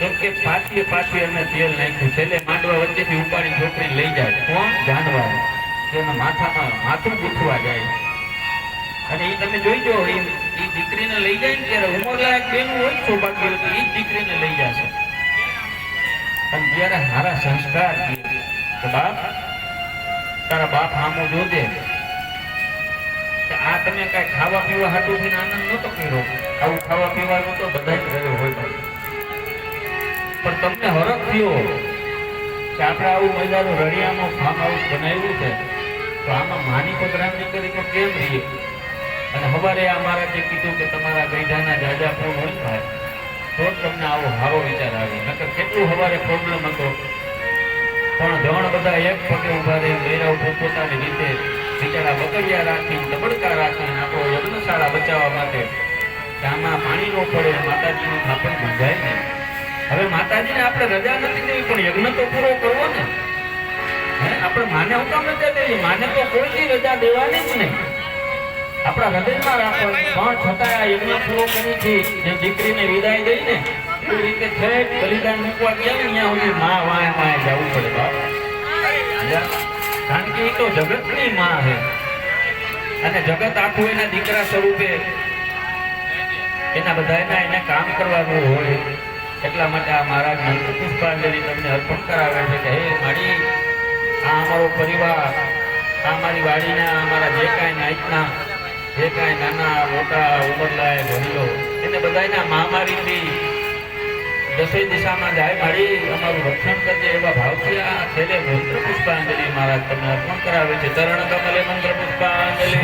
કેમ કે પાછી પાછી અમે તેલ નાખ્યું, છેલ્લે માંડવા વચ્ચેથી ઉપાડી છોકરીને લઈ જાય. કોણ? જાનવાર. તેના માથામાં માથું પૂછવા જાય. અને એ તમે જોઈજો, એ દીકરીને લઈ જાય ને ત્યારે ઉંમરલાયક બેન હોય સૌભાગ્યવતી, એ જ દીકરીને લઈ જશે. અને જયારે સારા સંસ્કાર કે બાપ તારા બાપ સામો જોજે, આ તમે કઈ ખાવા પીવા હાટું થઈને આનંદ નતો કર્યો, આવું ખાવા પીવાનું તો બધા જ રહ્યો હોય, પણ તમને હરખ થયો કે આપણે આવું મજાનું રળિયામાં ફાર્મ હાઉસ બનાવ્યું છે, તો આમાં માની પધરામણી કરી તો કેમ રહીએ. અને સવારે અમારા જે કીધું કે તમારા ગઈઢાના જાજા ફોન હોય થાય તો જ તમને આવો સારો વિચાર આવે. નકર કેટલું સવારે પ્રોબ્લેમ હતો, પણ જણ બધા એક પગે ઉભા રહે, બૈરાઓ પોતપોતાની રીતે બિચારા બગડિયા રાખીને તબડકા રાખીને આપણો યજ્ઞશાળા બચાવવા માટે આમાં પાણી ન પડે, માતાજીનું થાપણ બંધાય નહીં. હવે માતાજીને આપણે રજા નથી દેવી, પણ યજ્ઞ તો પૂરો કરવો ને. હે, આપણે માને હું કામ રજા દેવી? માને તો કોઈથી રજા દેવાની જ નહીં, આપણા હૃદયમાં રાખવાની. પણ છતાં આ યજ્ઞ પૂરો કરી છે, જેમ દીકરીને વિદાય દઈને એવી રીતે ઠેઠ બલિદાન મૂકવા ગયા ને ત્યાં સુધી માં વાય વાય જવું પડે બાપ. કારણ કે એ તો જગતની માં છે, અને જગત આખું એના દીકરા સ્વરૂપે એના બધા એને કામ કરવાનું હોય. એટલા માટે આ મહારાજ મંત્ર પુષ્પાંજલિ તમને અર્પણ કરાવે છે કે હે મારી, આ અમારો પરિવાર, આ મારી વાડીના અમારા જે કાંઈ નાયકના, જે કાંઈ નાના મોટા ઉંમરલાયક વડીલો, એને બધાના મહામારીથી દસે દિશામાં જાય મારી, અમારું રક્ષણ કરજે એવા ભાવથી આ છેલ્લે મંત્ર પુષ્પાંજલિ મહારાજ તમને અર્પણ કરાવે છે. ચરણ કમલે મંત્ર પુષ્પાંજલિ.